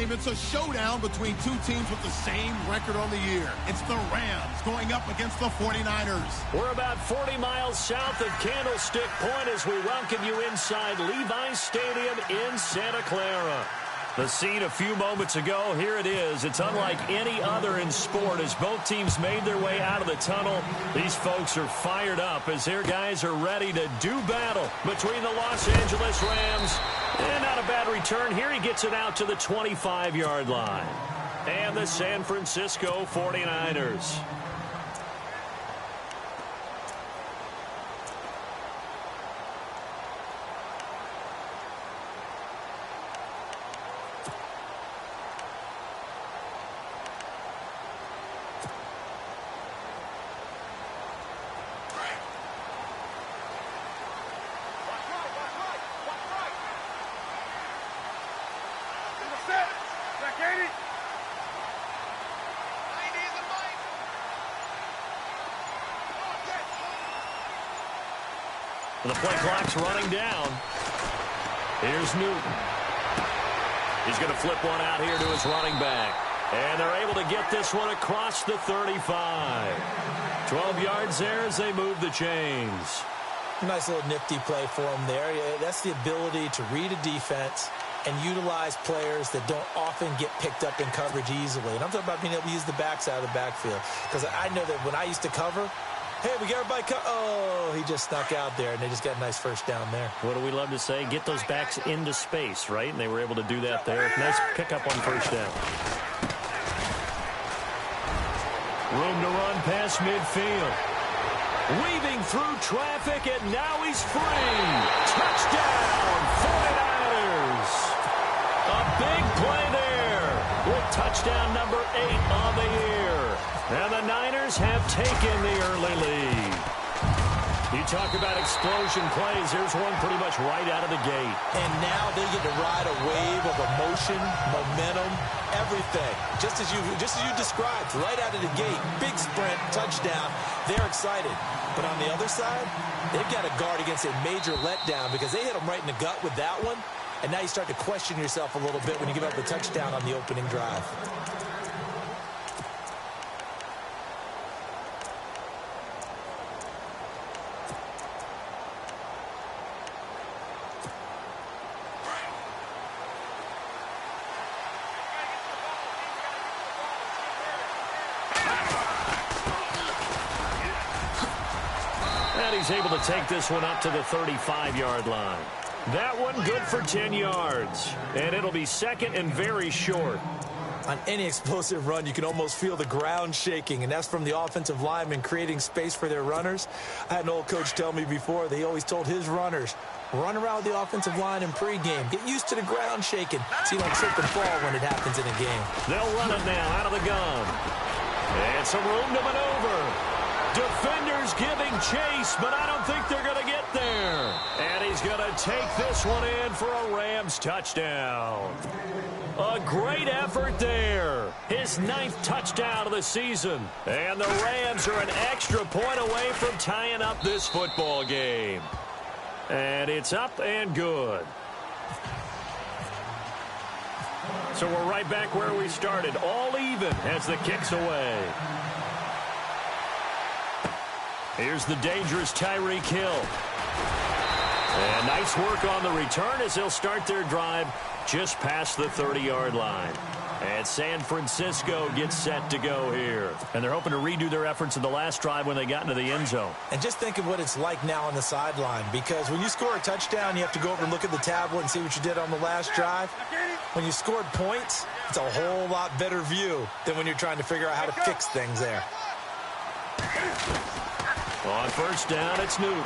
game, it's a showdown between two teams with the same record on the year. It's the Rams going up against the 49ers. We're about 40 miles south of Candlestick Point as we welcome you inside Levi's Stadium in Santa Clara. The scene a few moments ago, here it is. It's unlike any other in sport as both teams made their way out of the tunnel. These folks are fired up as their guys are ready to do battle between the Los Angeles Rams. And not a bad return here. He gets it out to the 25-yard line. And the San Francisco 49ers. The play clock's running down. Here's Newton. He's going to flip one out here to his running back. And they're able to get this one across the 35. 12 yards there as they move the chains. Nice little nifty play for him there. That's the ability to read a defense and utilize players that don't often get picked up in coverage easily. And I'm talking about being able to use the backs out of the backfield. Because I know that when I used to cover, hey, we got everybody oh, he just snuck out there, and they just got a nice first down there. What do we love to say? Get those backs into space, right? And they were able to do that there. Nice pickup on first down. Room to run past midfield. Weaving through traffic, and now he's free. Touchdown, 49ers. A big play there with touchdown number 8 on the year. And the Niners have taken the early lead. You talk about explosion plays. Here's one pretty much right out of the gate. And now they get to ride a wave of emotion, momentum, everything. Just as you described, right out of the gate. Big sprint, touchdown. They're excited. But on the other side, they've got to guard against a major letdown because they hit them right in the gut with that one. And now you start to question yourself a little bit when you give up the touchdown on the opening drive. He's able to take this one up to the 35-yard line. That one good for 10 yards. And it'll be second and very short. On any explosive run, you can almost feel the ground shaking, and that's from the offensive linemen creating space for their runners. I had an old coach tell me before, they always told his runners, run around the offensive line in pregame. Get used to the ground shaking so you don't trip and fall when it happens in a game. They'll run it now out of the gun. And some room to maneuver. Defenders giving chase, but I don't think they're going to get there. And he's going to take this one in for a Rams touchdown. A great effort there. His 9th touchdown of the season. And the Rams are an extra point away from tying up this football game. And it's up and good. So we're right back where we started. All even as the kick's away. Here's the dangerous Tyreek Hill. And nice work on the return as they'll start their drive just past the 30-yard line. And San Francisco gets set to go here. And they're hoping to redo their efforts in the last drive when they got into the end zone. And just think of what it's like now on the sideline. Because when you score a touchdown, you have to go over and look at the tablet and see what you did on the last drive. When you scored points, it's a whole lot better view than when you're trying to figure out how to fix things there. On first down, it's Newton.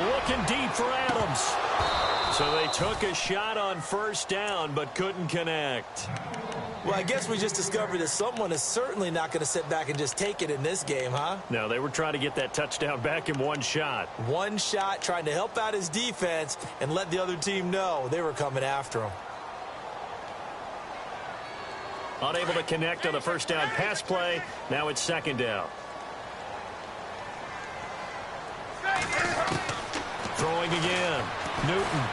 Looking deep for Adams. So they took a shot on first down, but couldn't connect. Well, I guess we just discovered that someone is certainly not going to sit back and just take it in this game, huh? No, they were trying to get that touchdown back in one shot. One shot, trying to help out his defense and let the other team know they were coming after him. Unable to connect on the first down pass play. Now it's second down. Throwing again. Newton.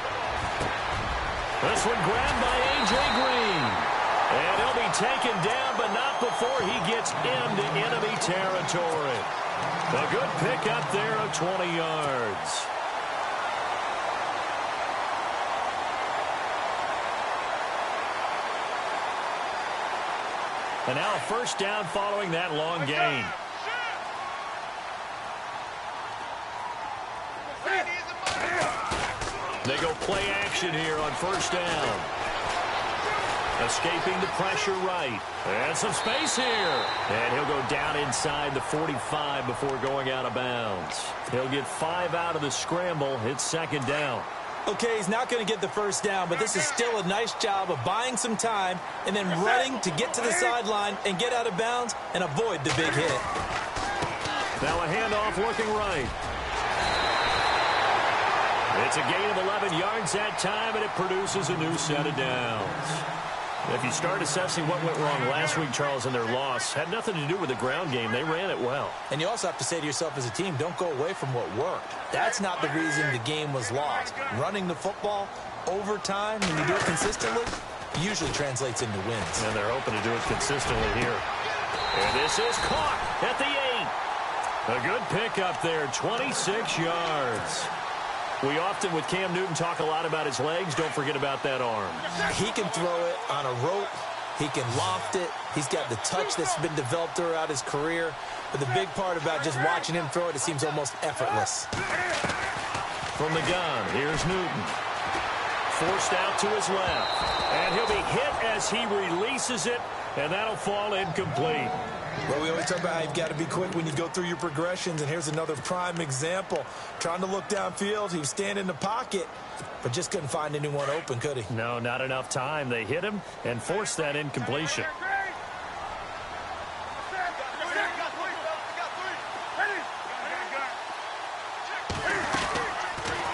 This one grabbed by A.J. Green. And he'll be taken down, but not before he gets into enemy territory. A good pickup there of 20 yards. And now a first down following that long gain. They go play action here on first down. Escaping the pressure right. And some space here. And he'll go down inside the 45 before going out of bounds. He'll get 5 out of the scramble. It's second down. Okay, he's not going to get the first down, but this is still a nice job of buying some time and then running to get to the sideline and get out of bounds and avoid the big hit. Now a handoff looking right. It's a gain of 11 yards that time, and it produces a new set of downs. If you start assessing what went wrong last week, Charles, in their loss, had nothing to do with the ground game. They ran it well. And you also have to say to yourself as a team, don't go away from what worked. That's not the reason the game was lost. Running the football over time, when you do it consistently, usually translates into wins. And they're hoping to do it consistently here. And this is caught at the 8. A good pickup there, 26 yards. We often, with Cam Newton, talk a lot about his legs. Don't forget about that arm. He can throw it on a rope. He can loft it. He's got the touch that's been developed throughout his career. But the big part about just watching him throw it, it seems almost effortless. From the gun, here's Newton. Forced out to his left. And he'll be hit as he releases it, and that'll fall incomplete. Well, we always talk about how you've got to be quick when you go through your progressions, and here's another prime example. Trying to look downfield, he was standing in the pocket, but just couldn't find anyone open, could he? No, not enough time. They hit him and forced that incompletion.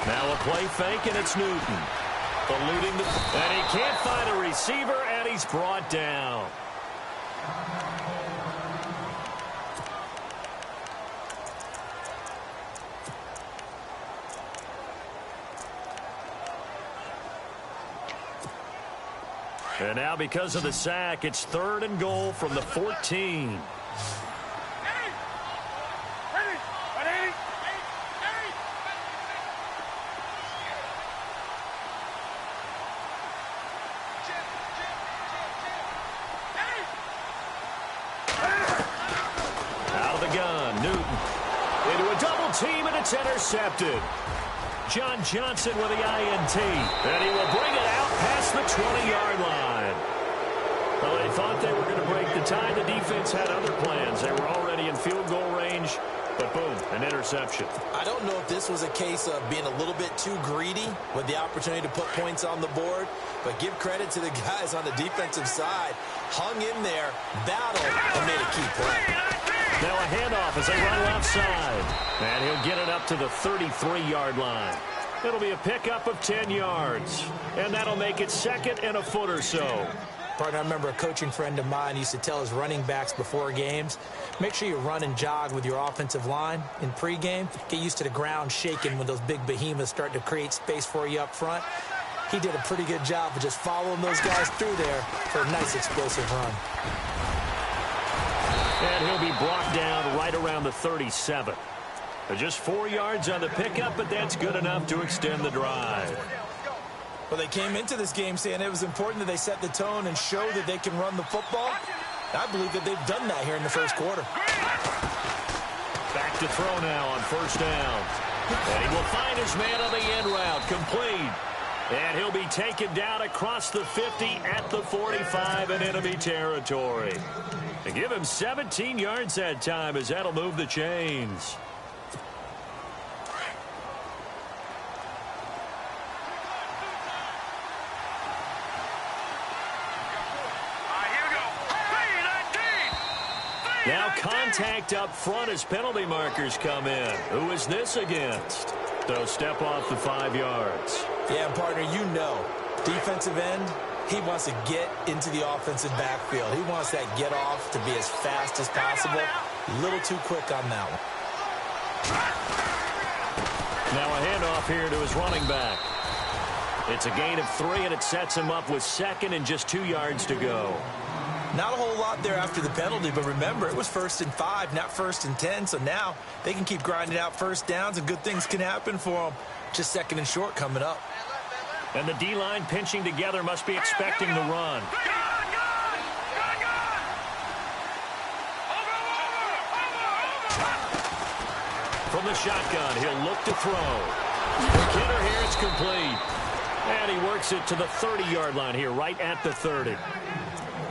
Now a play fake, and it's Newton. Eluding the... And he can't find a receiver, and he's brought down. And now because of the sack, it's 3rd and goal from the 14. Out of the gun, Newton. Into a double team, and it's intercepted. John Johnson with the INT. And he will bring it out past the 20-yard line. Well, they thought they were going to break the tie. The defense had other plans. They were already in field goal range. But boom, an interception. I don't know if this was a case of being a little bit too greedy with the opportunity to put points on the board. But give credit to the guys on the defensive side. Hung in there, battled, and made a key play. Now a handoff as they run left side. And he'll get it up to the 33-yard line. It'll be a pickup of 10 yards. And that'll make it 2nd and a foot or so. Partner, I remember a coaching friend of mine used to tell his running backs before games, make sure you run and jog with your offensive line in pregame. Get used to the ground shaking when those big behemoths start to create space for you up front. He did a pretty good job of just following those guys through there for a nice explosive run. And he'll be brought down right around the 37. Just 4 yards on the pickup, but that's good enough to extend the drive. Well, they came into this game saying it was important that they set the tone and show that they can run the football. I believe that they've done that here in the first quarter. Back to throw now on first down. And he will find his man on the end route, complete. And he'll be taken down across the 50 at the 45 in enemy territory. And give him 17 yards that time as that'll move the chains. Now contact up front as penalty markers come in. Who is this against? They'll step off the 5 yards. Yeah, partner, you know, defensive end, he wants to get into the offensive backfield. He wants that get off to be as fast as possible. A little too quick on that one. Now a handoff here to his running back. It's a gain of 3, and it sets him up with second and just 2 yards to go. Not a whole lot there after the penalty, but remember, it was 1st and 5, not 1st and 10, so now they can keep grinding out first downs, and good things can happen for them. Just 2nd and short coming up. And the D-line pinching together must be expecting the run. From the shotgun, he'll look to throw. McKinnon here, it's complete. And he works it to the 30-yard line here, right at the 30.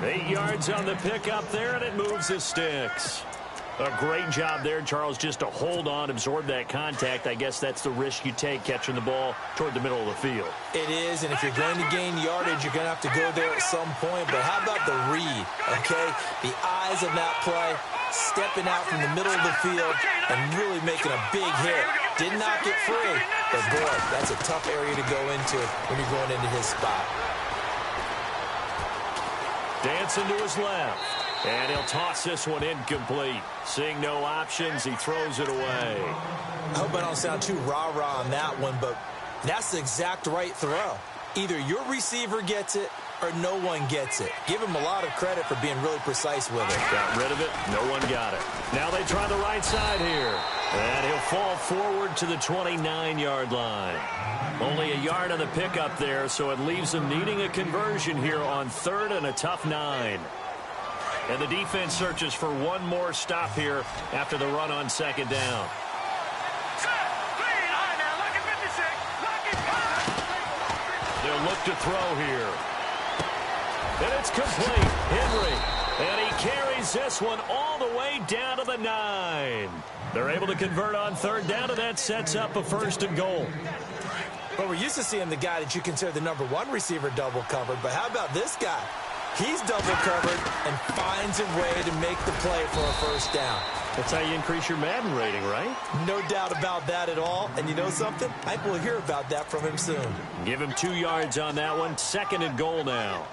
8 yards on the pickup there, and it moves the sticks. A great job there, Charles, just to hold on, absorb that contact. I guess that's the risk you take catching the ball toward the middle of the field. It is, and if you're going to gain yardage, you're going to have to go there at some point. But how about the read, okay? The eyes of that play, stepping out from the middle of the field and really making a big hit. Did not get free, but, boy, that's a tough area to go into when you're going into his spot. Dancing to his left. And he'll toss this one incomplete. Seeing no options, he throws it away. I hope I don't sound too rah-rah on that one, but that's the exact right throw. Either your receiver gets it or no one gets it. Give him a lot of credit for being really precise with it. Got rid of it. No one got it. Now they try the right side here. And he'll fall forward to the 29-yard line. Only a yard on the pickup there, so it leaves them needing a conversion here on 3rd and a tough 9. And the defense searches for one more stop here after the run on 2nd down. They'll look to throw here. And it's complete. Henry. And he carries this one all the way down to the 9. They're able to convert on 3rd down, and that sets up a 1st and goal. But we're used to seeing the guy that you consider the number 1 receiver double covered. But how about this guy? He's double covered and finds a way to make the play for a 1st down. That's how you increase your Madden rating, right? No doubt about that at all. And you know something? I think we'll hear about that from him soon. Give him 2 yards on that one. 2nd and goal now.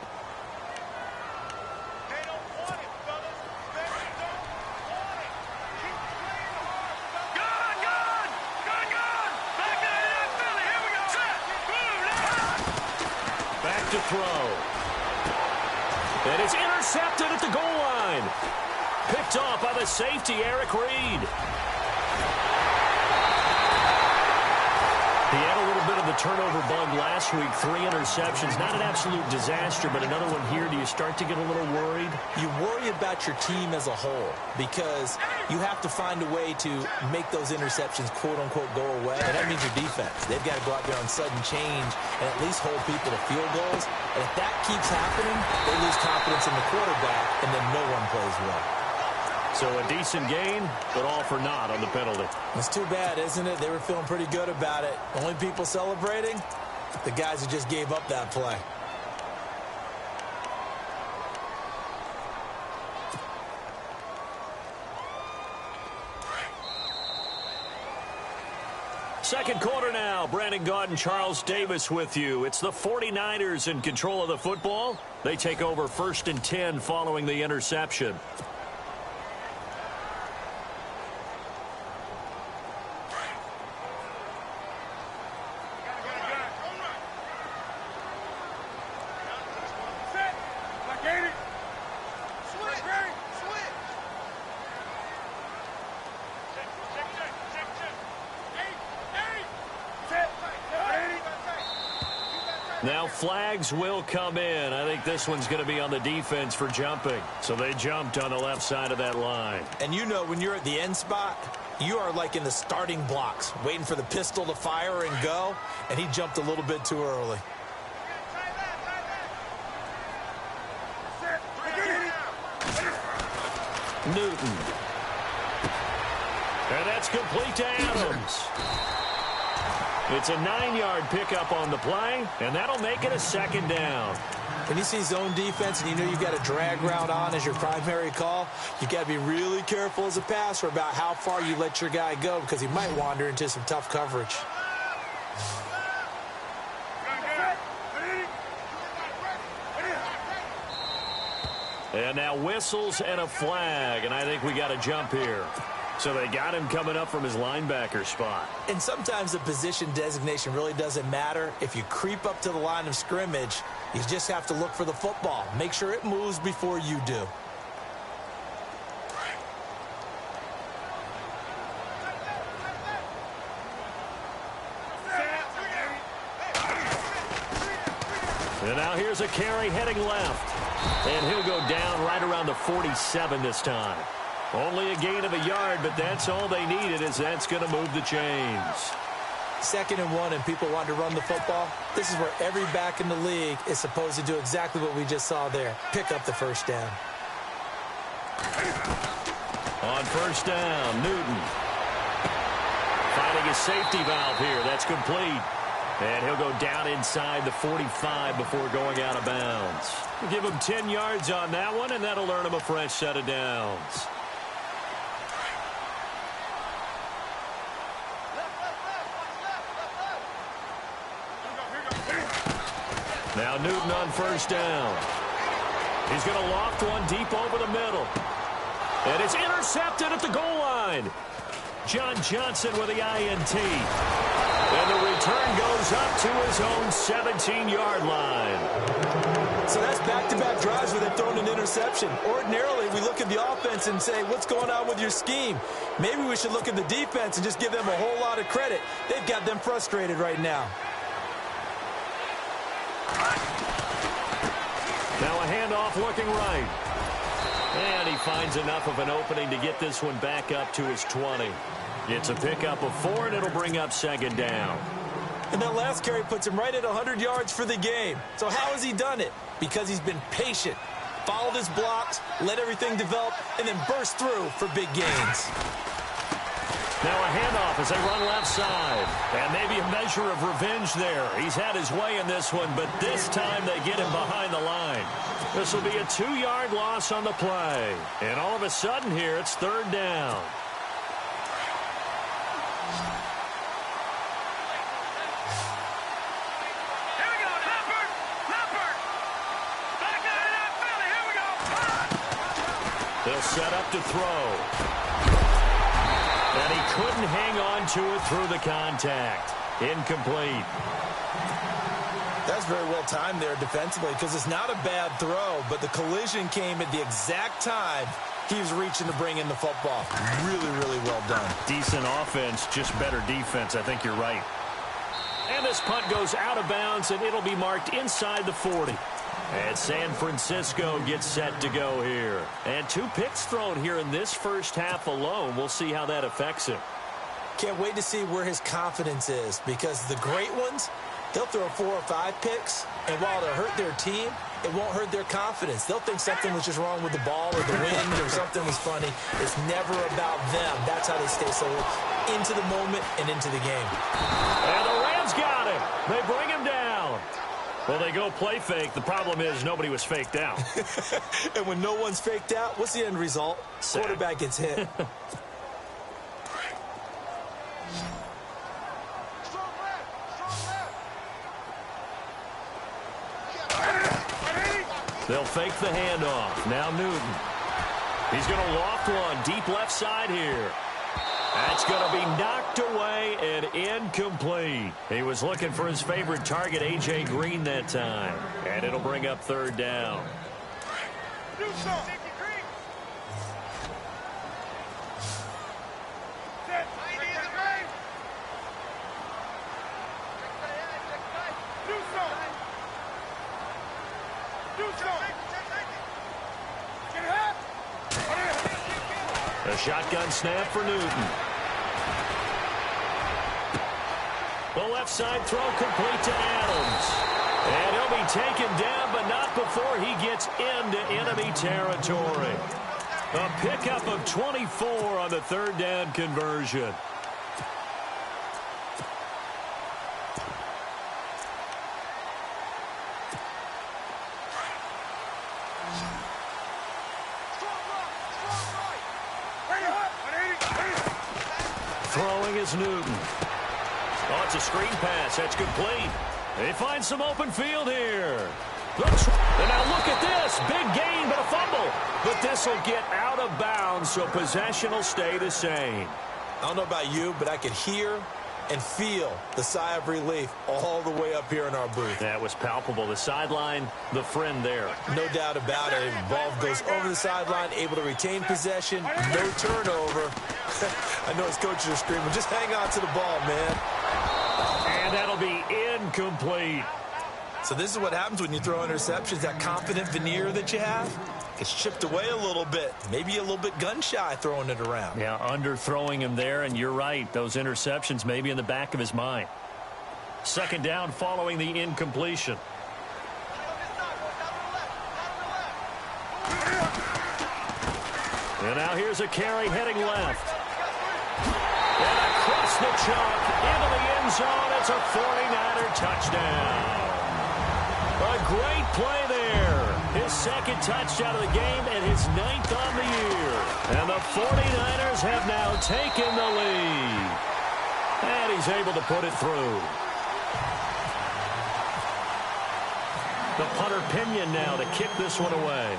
Back to throw. And it's intercepted at the goal line. Picked off by the safety, Eric Reed. He had a little bit of the turnover bug last week. 3 interceptions. Not an absolute disaster, but another one here. Do you start to get a little worried? You worry about your team as a whole because you have to find a way to make those interceptions, quote-unquote, go away. And that means your defense. They've got to go out there on sudden change and at least hold people to field goals. And if that keeps happening, they lose confidence in the quarterback, and then no one plays well. So a decent gain, but all for naught on the penalty. It's too bad, isn't it? They were feeling pretty good about it. Only people celebrating, the guys who just gave up that play. Second quarter now. Brandon Gaudin, Charles Davis with you. It's the 49ers in control of the football. They take over 1st and 10 following the interception. Now flags will come in. I think this one's going to be on the defense for jumping. So they jumped on the left side of that line. And you know when you're at the end spot, you are like in the starting blocks, waiting for the pistol to fire and go, and he jumped a little bit too early. Newton. And that's complete to Adams. It's a 9-yard pickup on the play, and that'll make it a 2nd down. When you see zone defense and you know you've got a drag route on as your primary call, you've got to be really careful as a passer about how far you let your guy go because he might wander into some tough coverage. And now whistles and a flag, and I think we got a jump here. So they got him coming up from his linebacker spot. And sometimes the position designation really doesn't matter. If you creep up to the line of scrimmage, you just have to look for the football. Make sure it moves before you do. And now here's a carry heading left. And he'll go down right around the 47 this time. Only a gain of a yard, but that's all they needed, as that's going to move the chains. 2nd and 1 and people want to run the football. This is where every back in the league is supposed to do exactly what we just saw there. Pick up the first down. On first down, Newton. Finding a safety valve here. That's complete. And he'll go down inside the 45 before going out of bounds. We'll give him 10 yards on that one, and that'll earn him a fresh set of downs. Now Newton on first down. He's going to loft one deep over the middle. And it's intercepted at the goal line. John Johnson with the INT. And the return goes up to his own 17-yard line. So that's back-to-back drives where they've thrown an interception. Ordinarily, we look at the offense and say, what's going on with your scheme? Maybe we should look at the defense and just give them a whole lot of credit. They've got them frustrated right now. Now a handoff looking right. And he finds enough of an opening to get this one back up to his 20. It's a pickup of 4, and it'll bring up 2nd down. And that last carry puts him right at 100 yards for the game. So how has he done it? Because he's been patient, followed his blocks, let everything develop, and then burst through for big gains. Now a handoff as they run left side. And maybe a measure of revenge there. He's had his way in this one, but this time they get him behind the line. This will be a 2-yard loss on the play. And all of a sudden here, it's 3rd down. They'll set up to throw. And he couldn't hang on to it through the contact. Incomplete. That's very well timed there defensively because it's not a bad throw, but the collision came at the exact time he was reaching to bring in the football. Really, really well done. Decent offense, just better defense. I think you're right. And this punt goes out of bounds, and it'll be marked inside the 40. And San Francisco gets set to go here. And 2 picks thrown here in this first half alone. We'll see how that affects him. Can't wait to see where his confidence is because the great ones, they'll throw 4 or 5 picks, and while it'll hurt their team, it won't hurt their confidence. They'll think something was just wrong with the ball or the wind or something was funny. It's never about them. That's how they stay so into the moment and into the game. And the Rams got him. They bring him down. Well, they go play fake. The problem is nobody was faked out. And when no one's faked out, what's the end result? Sad. Quarterback gets hit. They'll fake the handoff. Now Newton. He's going to loft one deep left side here. That's going to be knocked away and incomplete. He was looking for his favorite target, A.J. Green, that time. And it'll bring up 3rd down. A shotgun snap for Newton. The left side throw complete to Adams. And he'll be taken down, but not before he gets into enemy territory. A pickup of 24 on the 3rd down conversion. Throwing is Newton. Oh, it's a screen pass. That's complete. They find some open field here. And now look at this. Big gain, but a fumble. But this will get out of bounds, so possession will stay the same. I don't know about you, but I could hear and feel the sigh of relief all the way up here in our booth. That was palpable. The sideline, the friend there. No doubt about it. Ball goes over the sideline, able to retain possession, no turnover. I know his coaches are screaming, just hang on to the ball, man. And that'll be incomplete. So this is what happens when you throw interceptions. That confident veneer that you have gets chipped away a little bit. Maybe a little bit gun-shy throwing it around. Yeah, underthrowing him there, and you're right. Those interceptions may be in the back of his mind. Second down following the incompletion. And now here's a carry heading left. And across the chalk into the end zone. It's a 49er touchdown. A great play there. His second touchdown of the game and his 9th on the year. And the 49ers have now taken the lead. And he's able to put it through. The punter Pinion now to kick this one away.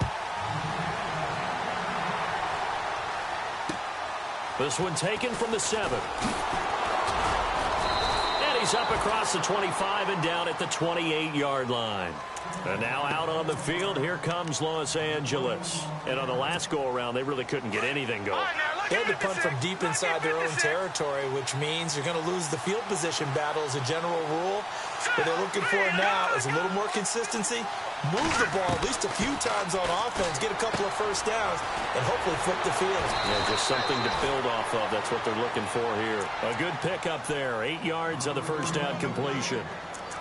This one taken from the 7. And he's up across the 25 and down at the 28-yard line. And now out on the field, here comes Los Angeles. And on the last go-around, they really couldn't get anything going. They had to punt from deep inside their own territory, which means you're going to lose the field position battle as a general rule. What they're looking for now is a little more consistency, move the ball at least a few times on offense, get a couple of first downs, and hopefully flip the field. Yeah, just something to build off of. That's what they're looking for here. A good pickup there. 8 yards on the first down completion.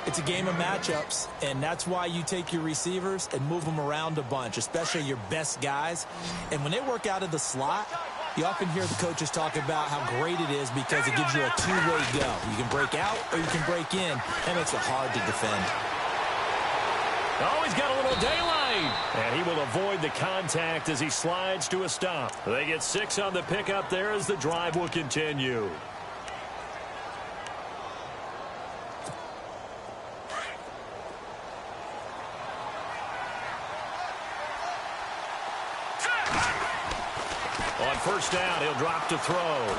It's a game of matchups, and that's why you take your receivers and move them around a bunch, especially your best guys. And when they work out of the slot, you often hear the coaches talk about how great it is because it gives you a two-way go. You can break out or you can break in. That makes it hard to defend. Oh, he's got a little daylight. And he will avoid the contact as he slides to a stop. They get 6 on the pickup there as the drive will continue. On first down, he'll drop to throw.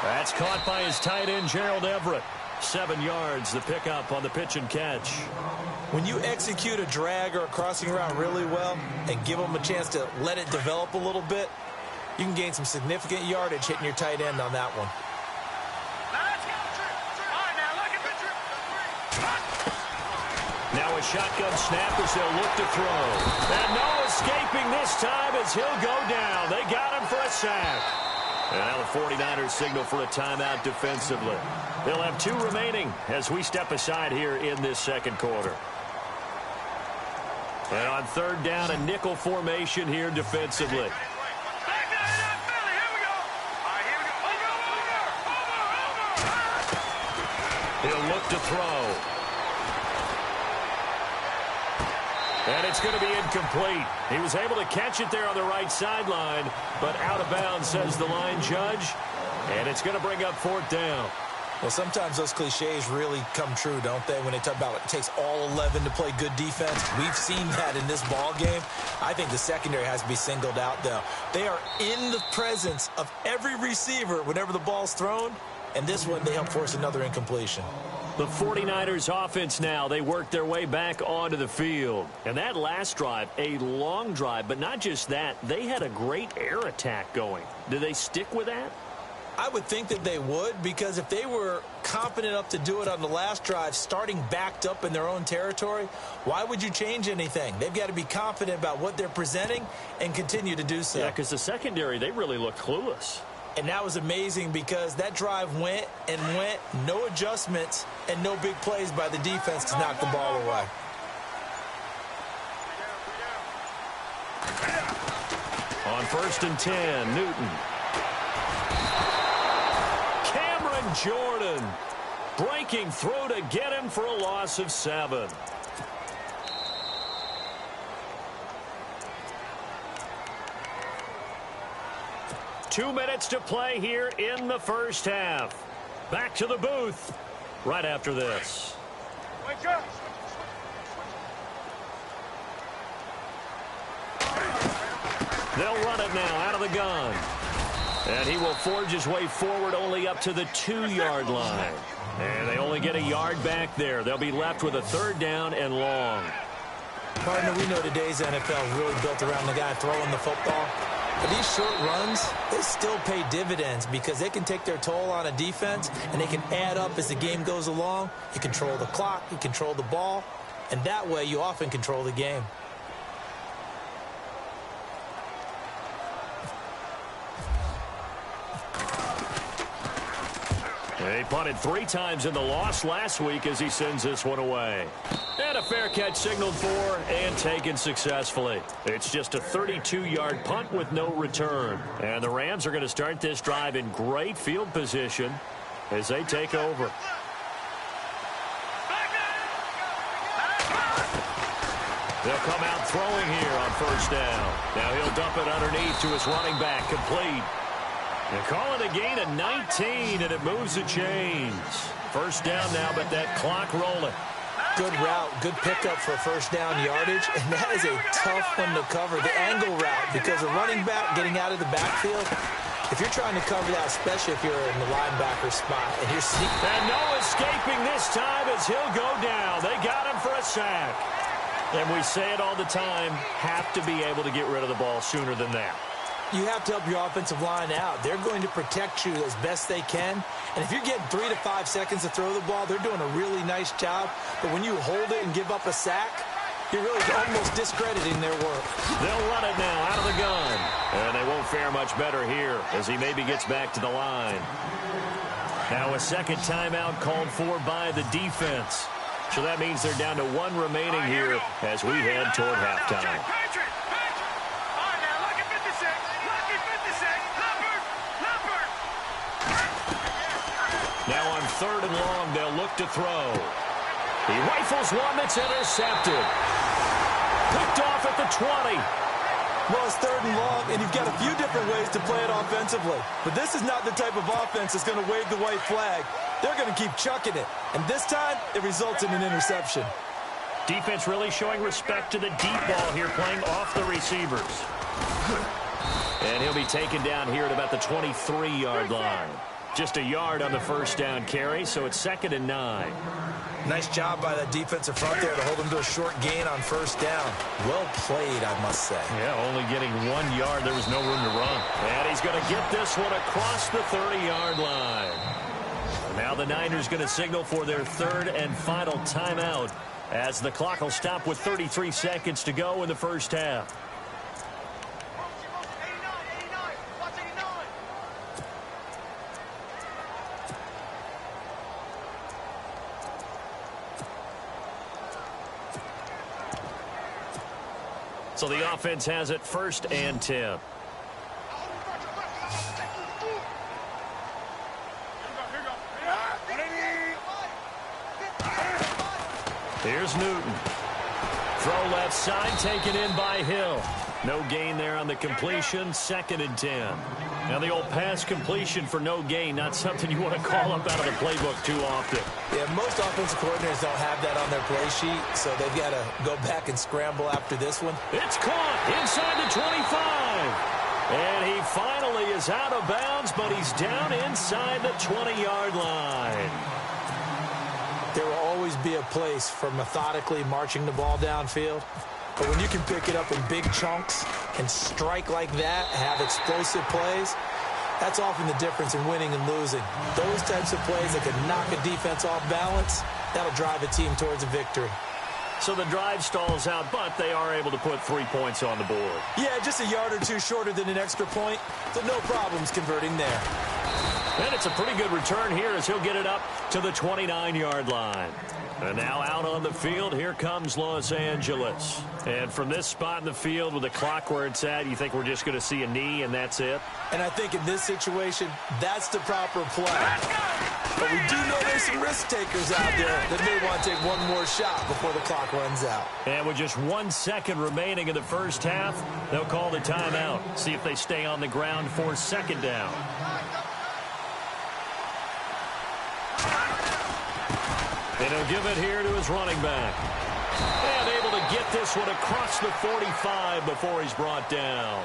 That's caught by his tight end, Gerald Everett. 7 yards, the pickup on the pitch and catch. When you execute a drag or a crossing route really well and give them a chance to let it develop a little bit, you can gain some significant yardage hitting your tight end on that one. Now a shotgun snap as they'll look to throw. And no escaping this time as he'll go down. They got him for a sack. And now the 49ers signal for a timeout defensively. They'll have 2 remaining as we step aside here in this second quarter. And on third down, a nickel formation here defensively. He'll look to throw. And it's going to be incomplete. He was able to catch it there on the right sideline, but out of bounds, says the line judge. And it's going to bring up 4th down. Well, sometimes those cliches really come true, don't they, when they talk about it takes all 11 to play good defense. We've seen that in this ball game. I think the secondary has to be singled out, though. They are in the presence of every receiver whenever the ball's thrown, and this one, they help force another incompletion. The 49ers offense now, they work their way back onto the field. And that last drive, a long drive, but not just that, they had a great air attack going. Do they stick with that? I would think that they would, because if they were confident enough to do it on the last drive, starting backed up in their own territory, why would you change anything? They've got to be confident about what they're presenting and continue to do so. Yeah, because the secondary, they really looked clueless. And that was amazing because that drive went and went, no adjustments, and no big plays by the defense to knock the ball away. On 1st and 10, Newton. Cameron Jordan breaking through to get him for a loss of 7. Two minutes to play here in the first half. Back to the booth right after this. They'll run it now out of the gun. And he will forge his way forward only up to the 2-yard line. And they only get a yard back there. They'll be left with a 3rd down and long. Partner, we know today's NFL is really built around the guy throwing the football. But these short runs, they still pay dividends because they can take their toll on a defense and they can add up as the game goes along. You control the clock, you control the ball, and that way you often control the game. He punted 3 times in the loss last week as he sends this one away. And a fair catch signaled for and taken successfully. It's just a 32-yard punt with no return. And the Rams are going to start this drive in great field position as they take over. They'll come out throwing here on 1st down. Now he'll dump it underneath to his running back, complete. They call it a gain of 19, and it moves the chains. 1st down now, but that clock rolling. Good route, good pickup for 1st down yardage, and that is a tough one to cover. The angle route, because a running back getting out of the backfield, if you're trying to cover that, especially if you're in the linebacker spot, and you're sneaking. And no escaping this time as he'll go down. They got him for a sack. And we say it all the time, have to be able to get rid of the ball sooner than that. You have to help your offensive line out. They're going to protect you as best they can. And if you're getting 3 to 5 seconds to throw the ball, they're doing a really nice job. But when you hold it and give up a sack, you're really almost discrediting their work. They'll run it now out of the gun. And they won't fare much better here as he maybe gets back to the line. Now a 2nd timeout called for by the defense. So that means they're down to 1 remaining here as we head toward halftime. Now on 3rd and long, they'll look to throw. He rifles one that's intercepted. Picked off at the 20. Well, it's 3rd and long, and you've got a few different ways to play it offensively. But this is not the type of offense that's going to wave the white flag. They're going to keep chucking it. And this time, it results in an interception. Defense really showing respect to the deep ball here, playing off the receivers. And he'll be taken down here at about the 23-yard line. Just a yard on the 1st down carry, so it's 2nd and 9. Nice job by the defensive front there to hold him to a short gain on 1st down. Well played, I must say. Yeah, only getting 1 yard. There was no room to run. And he's going to get this one across the 30-yard line. Now the Niners going to signal for their 3rd and final timeout as the clock will stop with 33 seconds to go in the 1st half. So the offense has it 1st and 10. Here's Newton. Throw left side, taken in by Hill. No gain there on the completion, 2nd and 10. Now the old pass completion for no gain, not something you want to call up out of the playbook too often. Yeah, most offensive coordinators don't have that on their play sheet, so they've got to go back and scramble after this one. It's caught inside the 25. And he finally is out of bounds, but he's down inside the 20-yard line. There will always be a place for methodically marching the ball downfield. But when you can pick it up in big chunks and strike like that, have explosive plays, that's often the difference in winning and losing. Those types of plays that can knock a defense off balance, that'll drive a team towards a victory. So the drive stalls out, but they are able to put 3 points on the board. Yeah, just a yard or two shorter than an extra point, so no problems converting there. And it's a pretty good return here as he'll get it up to the 29-yard line. And now out on the field, here comes Los Angeles. And from this spot in the field with the clock where it's at, you think we're just going to see a knee and that's it? And I think in this situation, that's the proper play. But we do know there's some risk takers out there that may want to take one more shot before the clock runs out. And with just 1 second remaining in the first half, they'll call the timeout. See if they stay on the ground for 2nd down. And he'll give it here to his running back. And able to get this one across the 45 before he's brought down.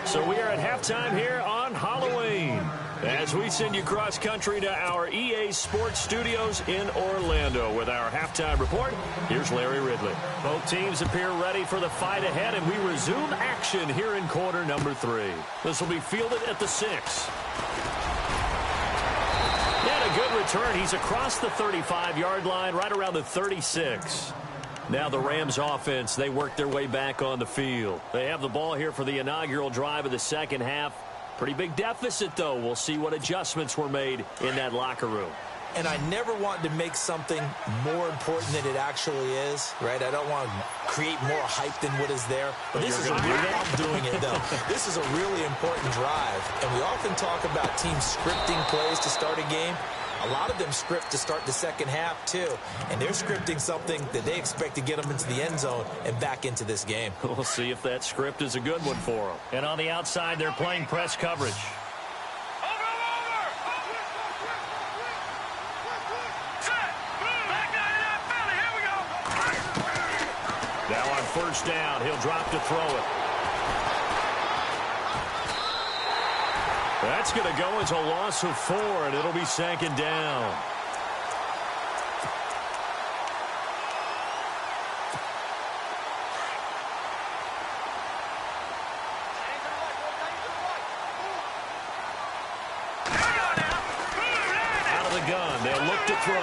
So we are at halftime here on Halloween as we send you cross-country to our EA Sports Studios in Orlando with our halftime report. Here's Larry Ridley. Both teams appear ready for the fight ahead, and we resume action here in quarter number 3. This will be fielded at the 6. And a good return. He's across the 35-yard line, right around the 36. Now the Rams offense, they work their way back on the field. They have the ball here for the inaugural drive of the second half. Pretty big deficit, though. We'll see what adjustments were made in that locker room. And I never want to make something more important than it actually is, right? I don't want to create more hype than what is there. But this is I'm doing it, though. This is a really important drive. And we often talk about teams scripting plays to start a game. A lot of them script to start the second half, too. And they're scripting something that they expect to get them into the end zone and back into this game. We'll see if that script is a good one for them. And on the outside, they're playing press coverage. Now on first down, he'll drop to throw it. That's going to go as a loss of 4, and it'll be second down. Out of the gun, they'll look to throw.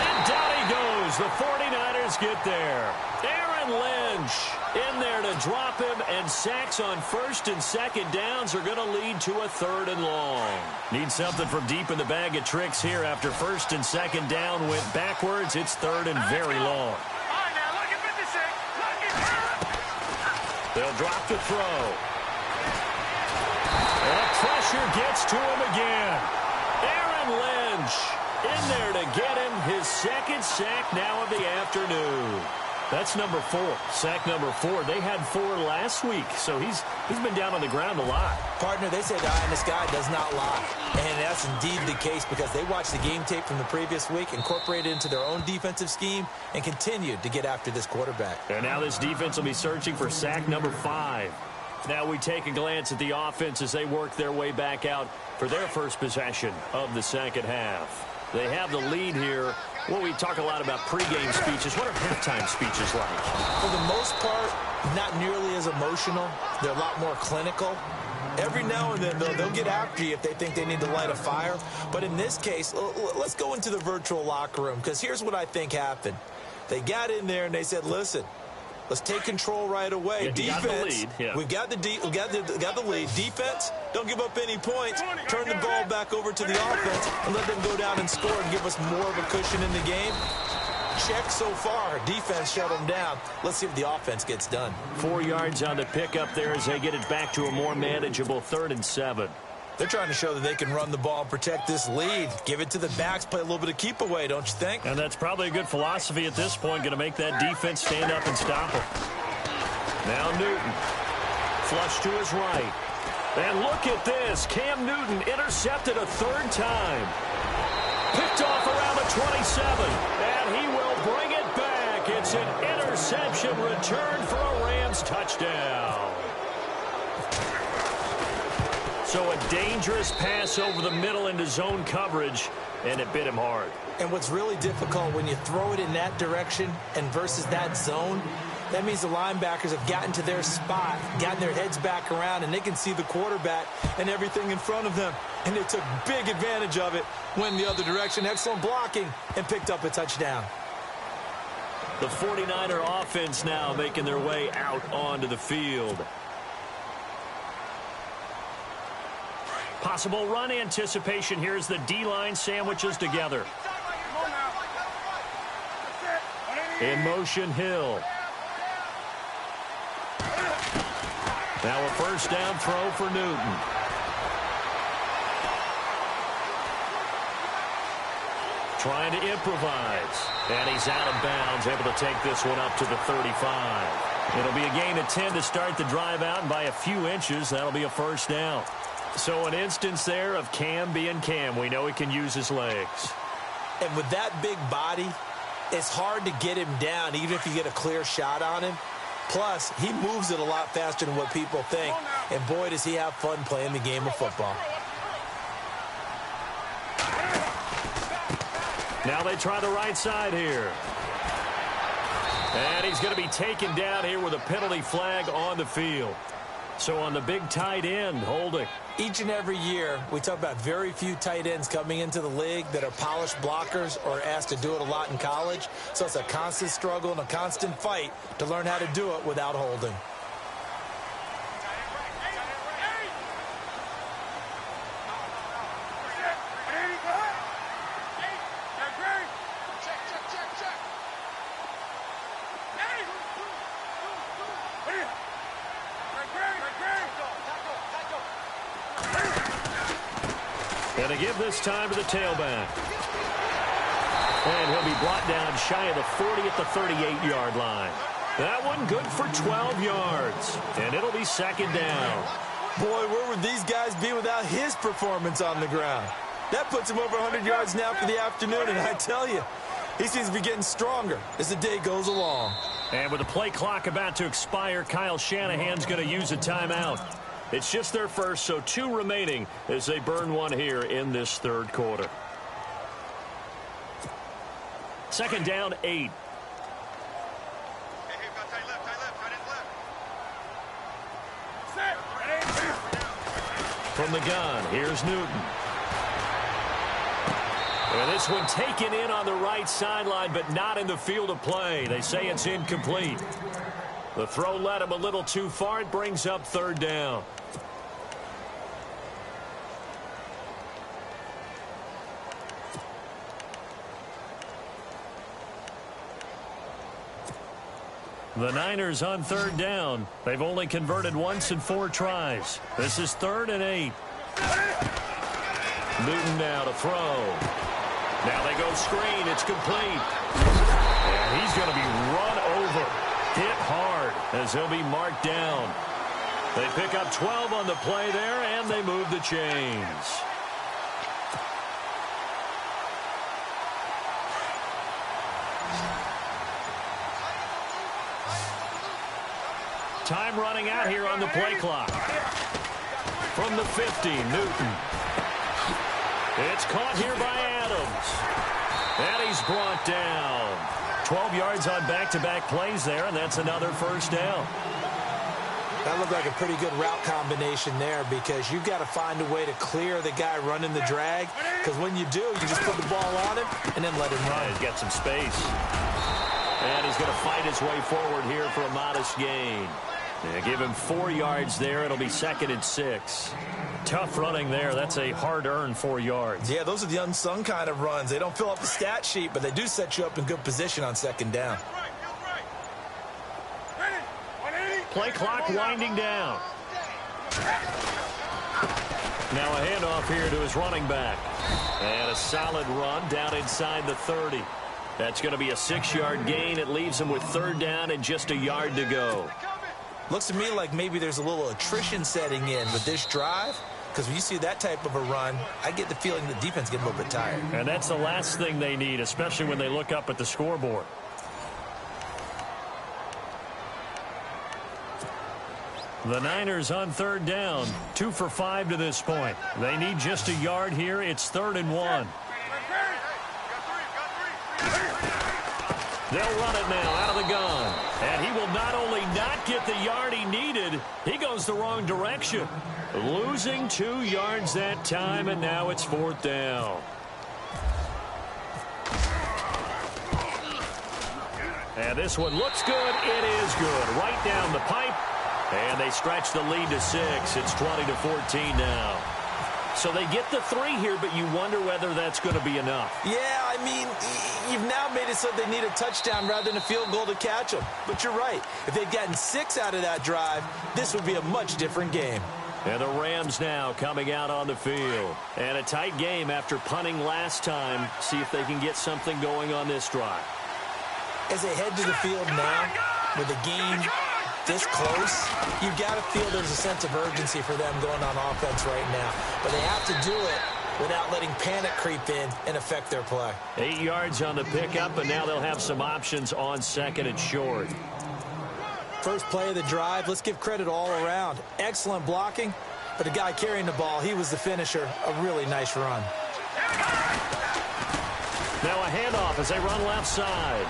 And down he goes. The 49ers get there. Aaron Lynch in there to drop him, and sacks on first and second downs are going to lead to a 3rd and long. Need something from deep in the bag of tricks here after first and second down went backwards. It's 3rd and very long. They'll drop to throw. And pressure gets to him again. Aaron Lynch in there to get him his second sack now of the afternoon. That's number 4. Sack number 4. They had 4 last week, so he's been down on the ground a lot. Partner, they say the eye in the sky does not lie. And that's indeed the case because they watched the game tape from the previous week, incorporated it into their own defensive scheme, and continued to get after this quarterback. And now this defense will be searching for sack number 5. Now we take a glance at the offense as they work their way back out for their first possession of the second half. They have the lead here. Well, we talk a lot about pregame speeches. What are halftime speeches like? For the most part, not nearly as emotional. They're a lot more clinical. Every now and then, they'll get after you if they think they need to light a fire. But in this case, let's go into the virtual locker room, because here's what I think happened. They got in there and they said, listen, let's take control right away. Yeah, defense, we've got the lead. Defense, don't give up any points. Turn the ball back over to the offense and let them go down and score and give us more of a cushion in the game. Check so far. Defense shut them down. Let's see if the offense gets done. 4 yards on the pickup there as they get it back to a more manageable 3rd and 7. They're trying to show that they can run the ball and protect this lead. Give it to the backs, play a little bit of keep away, don't you think? And that's probably a good philosophy at this point, going to make that defense stand up and stop them. Now Newton, flush to his right. And look at this. Cam Newton intercepted a 3rd time. Picked off around the 27, and he will bring it back. It's an interception return for a Rams touchdown. So a dangerous pass over the middle into zone coverage, and it bit him hard. And what's really difficult when you throw it in that direction and versus that zone, that means the linebackers have gotten to their spot, gotten their heads back around, and they can see the quarterback and everything in front of them. And they took big advantage of it, went the other direction, excellent blocking, and picked up a touchdown. The 49er offense now making their way out onto the field. Possible run anticipation here as the D-line sandwiches together. In motion, Hill. Now a first down throw for Newton. Trying to improvise. And he's out of bounds, able to take this one up to the 35. It'll be a gain of 10 to start the drive out, and by a few inches, that'll be a first down. So an instance there of Cam being Cam. We know he can use his legs. And with that big body, It's hard to get him down, even if you get a clear shot on him. Plus, he moves it a lot faster than what people think. And boy, does he have fun playing the game of football. Now they try the right side here. And he's going to be taken down here with a penalty flag on the field. So on the big tight end, holding. Each and every year, we talk about very few tight ends coming into the league that are polished blockers or asked to do it a lot in college. So it's a constant struggle and a constant fight to learn how to do it without holding. And to give this time to the tailback. And he'll be brought down shy of the 40 at the 38-yard line. That one good for 12 yards. And it'll be second down. Boy, where would these guys be without his performance on the ground? That puts him over 100 yards now for the afternoon, and I tell you, he seems to be getting stronger as the day goes along. And with the play clock about to expire, Kyle Shanahan's going to use a timeout. It's just their first, so 2 remaining as they burn one here in this third quarter. Second down, 8. From the gun, here's Newton. And this one taken in on the right sideline, but not in the field of play. They say it's incomplete. The throw led him a little too far. It brings up third down. The Niners on third down. They've only converted once in 4 tries. This is 3rd and 8. Newton now to throw. Now they go screen. It's complete. And he's going to be run over. Hit hard as he'll be marked down. They pick up 12 on the play there, and they move the chains. Time running out here on the play clock. From the 50, Newton. It's caught here by Adams. And he's brought down. 12 yards on back-to-back plays there, and that's another first down. That looked like a pretty good route combination there because you've got to find a way to clear the guy running the drag. Because when you do, you just put the ball on him and then let him run. He's got some space. And he's going to fight his way forward here for a modest gain. Yeah, give him 4 yards there. It'll be 2nd and 6. Tough running there. That's a hard-earned 4 yards. Yeah, those are the unsung kind of runs. They don't fill up the stat sheet, but they do set you up in good position on 2nd down. Play clock winding down. Now a handoff here to his running back. And a solid run down inside the 30. That's going to be a 6-yard gain. It leaves him with 3rd down and just a yard to go. Looks to me like maybe there's a little attrition setting in with this drive. Because when you see that type of a run, I get the feeling the defense gets a little bit tired. And that's the last thing they need, especially when they look up at the scoreboard. The Niners on 3rd down. 2 for 5 to this point. They need just a yard here. It's 3rd and 1. They'll run it now out of the gun. And he will not only not get the yard he needed, he goes the wrong direction. Losing 2 yards that time, and now it's 4th down. And this one looks good. It is good. Right down the pipe. And they stretch the lead to 6. It's 20-14 now. So they get the 3 here, but you wonder whether that's going to be enough. Yeah, I mean, you've now made it so they need a touchdown rather than a field goal to catch them. But you're right. If they'd gotten 6 out of that drive, this would be a much different game. And the Rams now coming out on the field. And a tight game after punting last time. See if they can get something going on this drive. As they head to the field now, with the game this close, you've got to feel there's a sense of urgency for them going on offense right now. But they have to do it without letting panic creep in and affect their play. 8 yards on the pickup, and now they'll have some options on second and short. First play of the drive, let's give credit all around. Excellent blocking, but the guy carrying the ball, he was the finisher. A really nice run. Now a handoff as they run left side.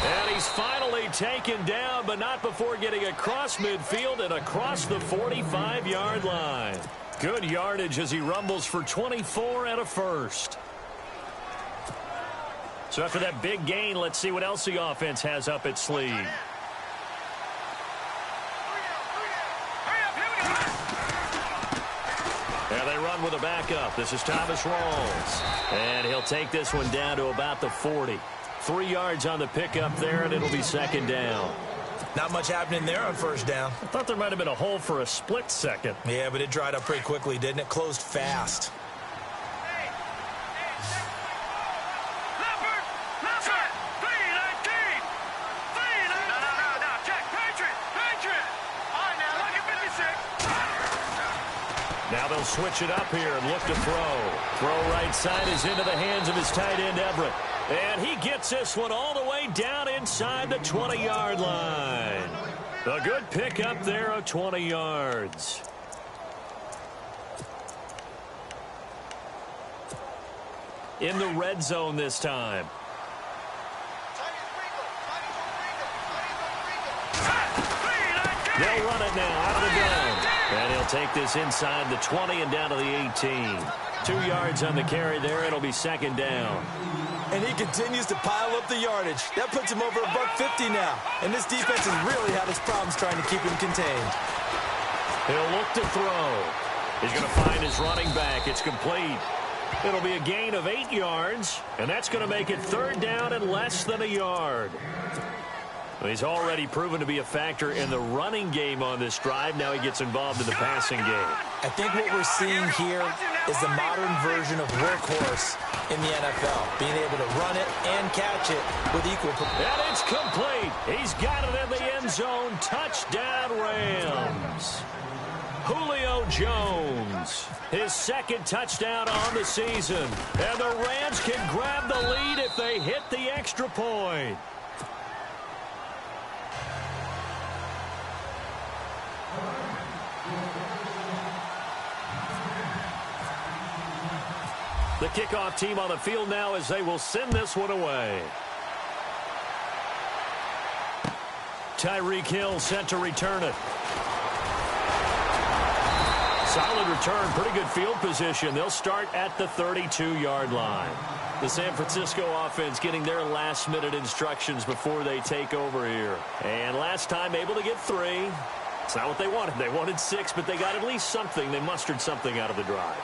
And he's finally taken down, but not before getting across midfield and across the 45-yard line. Good yardage as he rumbles for 24 and a first. So after that big gain, let's see what else the offense has up its sleeve. And they run with a backup. This is Thomas Rawls. And he'll take this one down to about the 40. 3 yards on the pickup there, and it'll be second down. Not much happening there on first down. I thought there might have been a hole for a split second. Yeah, but it dried up pretty quickly, didn't it? Closed fast. Now they'll switch it up here and look to throw. Throw right side is into the hands of his tight end, Everett. And he gets this one all the way down inside the 20-yard line. A good pickup there of 20 yards. In the red zone this time. They'll run it now out of the gun. And he'll take this inside the 20 and down to the 18. 2 yards on the carry there. It'll be second down. And he continues to pile up the yardage. That puts him over $150 now. And this defense has really had its problems trying to keep him contained. He'll look to throw. He's going to find his running back. It's complete. It'll be a gain of 8 yards. And that's going to make it third down and less than a yard. He's already proven to be a factor in the running game on this drive. Now he gets involved in the passing game. I think what we're seeing here is the modern version of workhorse in the NFL, being able to run it and catch it with equal. And it's complete. He's got it in the end zone. Touchdown, Rams. Julio Jones, his second touchdown on the season. And the Rams can grab the lead if they hit the extra point. The kickoff team on the field now as they will send this one away. Tyreek Hill set to return it. Solid return, pretty good field position. They'll start at the 32-yard line. The San Francisco offense getting their last-minute instructions before they take over here. And last time able to get 3. It's not what they wanted. They wanted 6, but they got at least something. They mustered something out of the drive.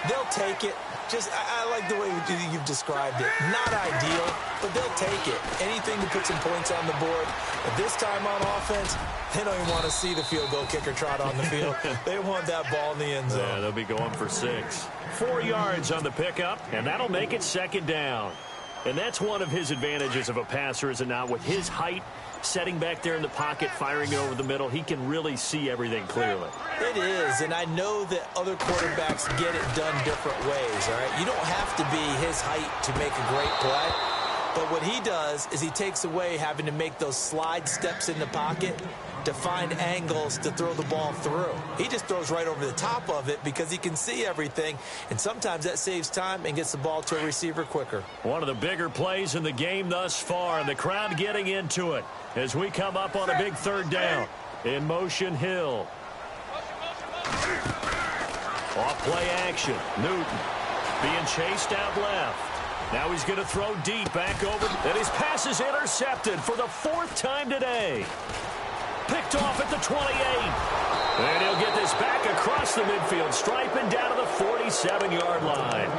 They'll take it. I like the way you've described it. Not ideal, but they'll take it. Anything to put some points on the board. But this time on offense, they don't even want to see the field goal kicker trot on the field. They want that ball in the end zone. Yeah, they'll be going for 6. 4 yards on the pickup, and that'll make it second down. And that's one of his advantages of a passer, is it not? With his height, setting back there in the pocket, firing it over the middle, he can really see everything clearly. It is, and I know that other quarterbacks get it done different ways, all right? You don't have to be his height to make a great play, but what he does is he takes away having to make those slide steps in the pocket to find angles to throw the ball through. He just throws right over the top of it because he can see everything, and sometimes that saves time and gets the ball to a receiver quicker. One of the bigger plays in the game thus far, and the crowd getting into it as we come up on a big third down. In motion, Hill. Off play action. Newton being chased out left. Now he's going to throw deep back over, and his pass is intercepted for the 4th time today. Picked off at the 28. And he'll get this back across the midfield stripe and down to the 47-yard line.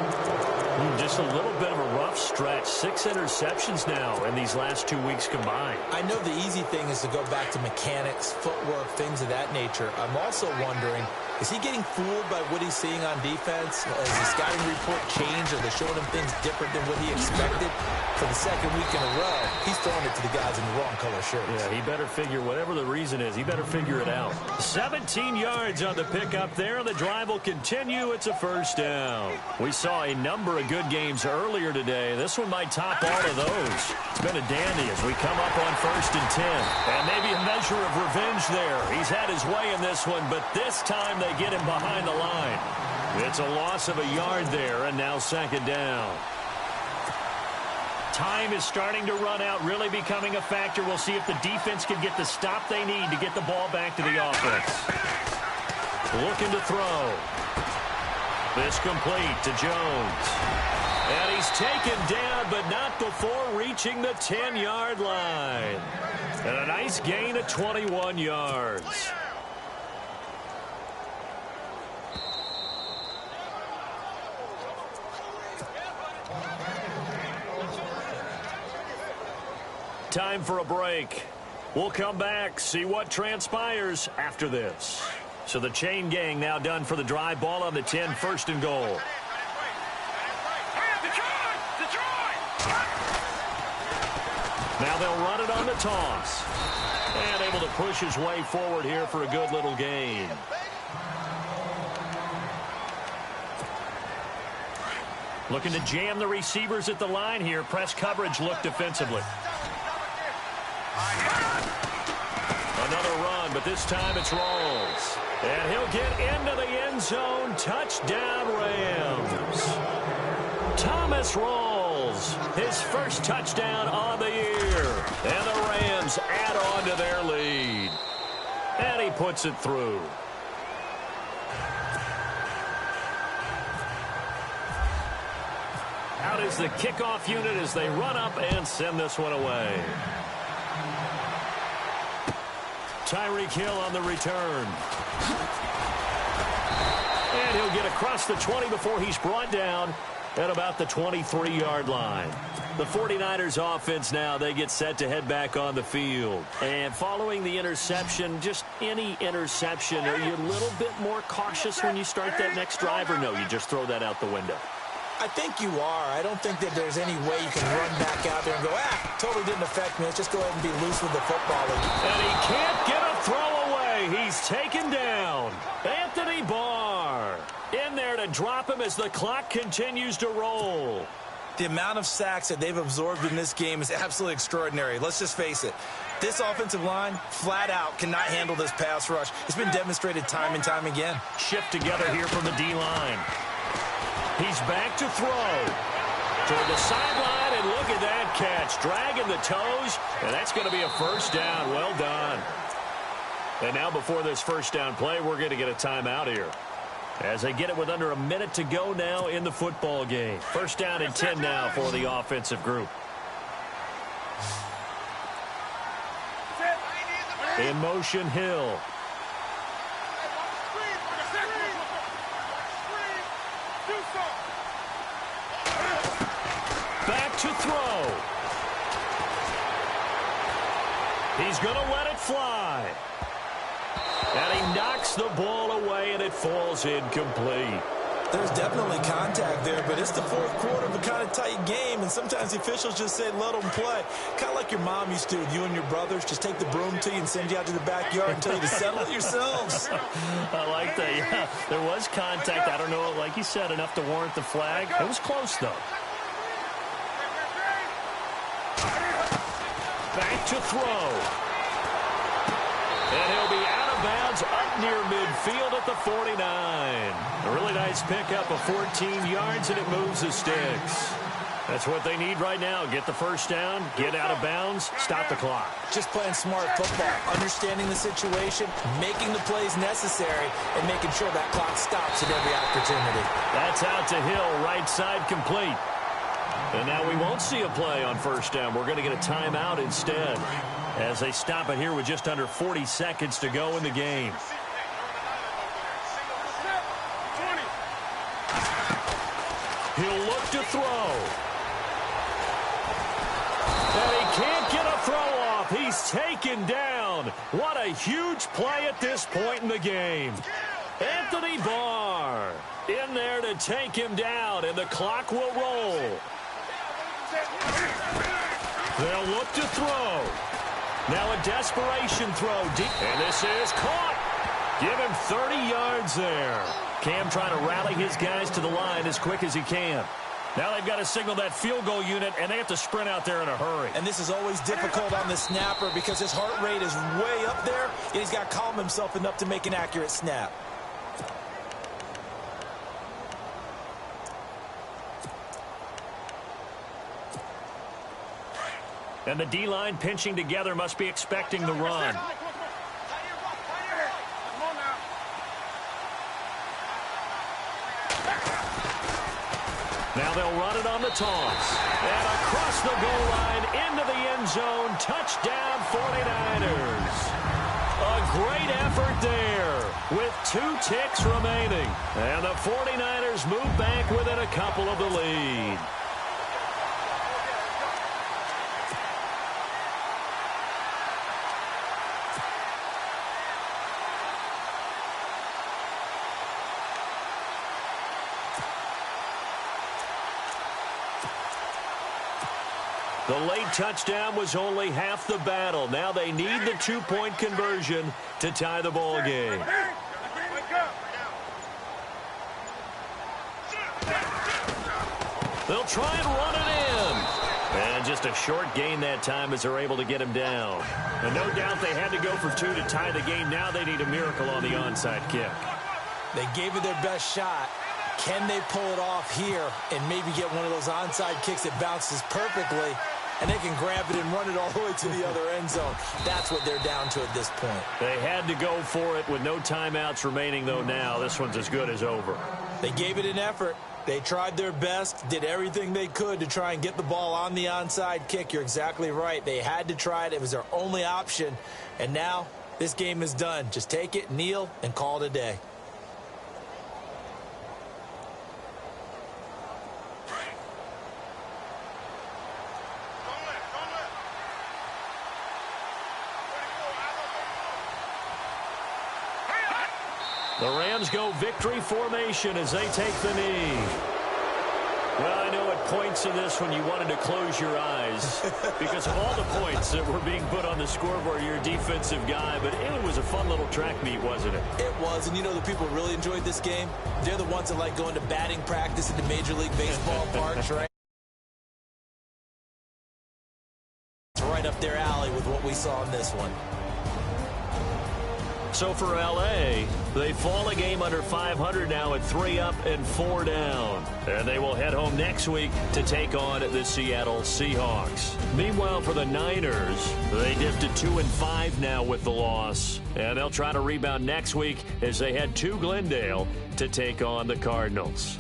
Just a little bit of a rough stretch. 6 interceptions now in these last 2 weeks combined. I know the easy thing is to go back to mechanics, footwork, things of that nature. I'm also wondering Is he getting fooled by what he's seeing on defense? Has the scouting report changed? Are they showing him things different than what he expected? For the second week in a row, he's throwing it to the guys in the wrong color shirts. Yeah, he better figure, whatever the reason is, he better figure it out. 17 yards on the pickup there, and the drive will continue. It's a first down. We saw a number of good games earlier today. This one might top all of those. It's been a dandy as we come up on 1st and 10. And maybe a measure of revenge there. He's had his way in this one, but this time they get him behind the line. It's a loss of a yard there, and now 2nd down. Time is starting to run out, really becoming a factor. We'll see if the defense can get the stop they need to get the ball back to the offense. Looking to throw. This complete to Jones. And he's taken down, but not before reaching the 10-yard line. And a nice gain of 21 yards. Time for a break. We'll come back, see what transpires after this. So the chain gang now done for the drive. Ball on the 10, 1st and goal. Now they'll run it on the toss. And able to push his way forward here for a good little gain. Looking to jam the receivers at the line here. Press coverage look defensively. Another run, but this time it's Rawls. And he'll get into the end zone. Touchdown, Rams. Thomas Rawls, his first touchdown on the year. And the Rams add on to their lead. And he puts it through. Out is the kickoff unit as they run up and send this one away. Tyreek Hill on the return. And he'll get across the 20 before he's brought down at about the 23-yard line. The 49ers offense now, they get set to head back on the field. And following the interception, just any interception, are you a little bit more cautious when you start that next drive, or no, you just throw that out the window? I think you are. I don't think that there's any way you can run back out there and go, totally didn't affect me. Let's just go ahead and be loose with the football. And he can't get a throw away. He's taken down. Anthony Barr in there to drop him as the clock continues to roll. The amount of sacks that they've absorbed in this game is absolutely extraordinary. Let's just face it. This offensive line, flat out, cannot handle this pass rush. It's been demonstrated time and time again. Shift together here from the D-line. He's back to throw. Toward the sideline, and look at that catch. Dragging the toes, and that's going to be a first down. Well done. And now before this first down play, we're going to get a timeout here. As they get it with under a minute to go now in the football game. First down and 10 now for the offensive group. In motion, Hill. Back to throw. He's going to let it fly. And he knocks the ball away, and it falls incomplete. There's definitely contact there, but it's the fourth quarter of a kind of tight game, and sometimes the officials just say, let them play. Kind of like your mom used to with you and your brothers. Just take the broom to you and send you out to the backyard and tell you to settle it yourselves. I like that. Yeah, there was contact. I don't know, like you said, enough to warrant the flag. It was close, though. Back to throw. And he'll be out of bounds up near midfield at the 49. A really nice pickup of 14 yards, and it moves the sticks. That's what they need right now. Get the first down, get out of bounds, stop the clock. Just playing smart football, understanding the situation, making the plays necessary, and making sure that clock stops at every opportunity. That's out to Hill, right side complete. And now we won't see a play on first down. We're going to get a timeout instead as they stop it here with just under 40 seconds to go in the game. He'll look to throw. And he can't get a throw off. He's taken down. What a huge play at this point in the game. Anthony Barr in there to take him down, and the clock will roll. They'll look to throw. Now a desperation throw deep, and this is caught. Give him 30 yards there. Cam trying to rally his guys to the line as quick as he can. Now they've got to signal that field goal unit, and they have to sprint out there in a hurry. And this is always difficult on the snapper because his heart rate is way up there, and he's got to calm himself enough to make an accurate snap. And the D-line pinching together must be expecting the run. Now they'll run it on the toss. And across the goal line into the end zone. Touchdown 49ers. A great effort there with 2 ticks remaining. And the 49ers move back within a couple of the lead. The late touchdown was only half the battle. Now they need the 2-point conversion to tie the ball game. They'll try and run it in. And just a short gain that time as they're able to get him down. And no doubt they had to go for 2 to tie the game. Now they need a miracle on the onside kick. They gave it their best shot. Can they pull it off here and maybe get one of those onside kicks that bounces perfectly, and they can grab it and run it all the way to the other end zone? That's what they're down to at this point. They had to go for it with no timeouts remaining, though, now. This one's as good as over. They gave it an effort. They tried their best, did everything they could to try and get the ball on the onside kick. You're exactly right. They had to try it. It was their only option. And now this game is done. Just take it, kneel, and call it a day. The Rams go victory formation as they take the knee. Well, I know at points in this when you wanted to close your eyes because of all the points that were being put on the scoreboard. You're a defensive guy, but it was a fun little track meet, wasn't it? It was, and you know the people who really enjoyed this game? They're the ones that like going to batting practice at the Major League Baseball parks, right? It's right up their alley with what we saw in this one. So for L.A., they fall a game under 500 now at 3 up and 4 down. And they will head home next week to take on the Seattle Seahawks. Meanwhile, for the Niners, they dipped to 2-5 now with the loss. And they'll try to rebound next week as they head to Glendale to take on the Cardinals.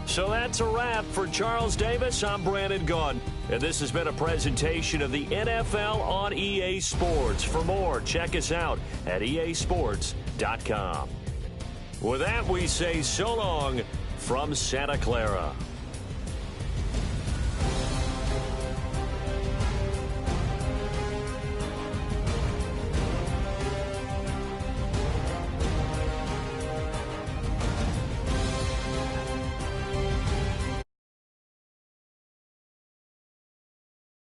So that's a wrap. For Charles Davis, I'm Brandon Gaudin. And this has been a presentation of the NFL on EA Sports. For more, check us out at easports.com. With that, we say so long from Santa Clara.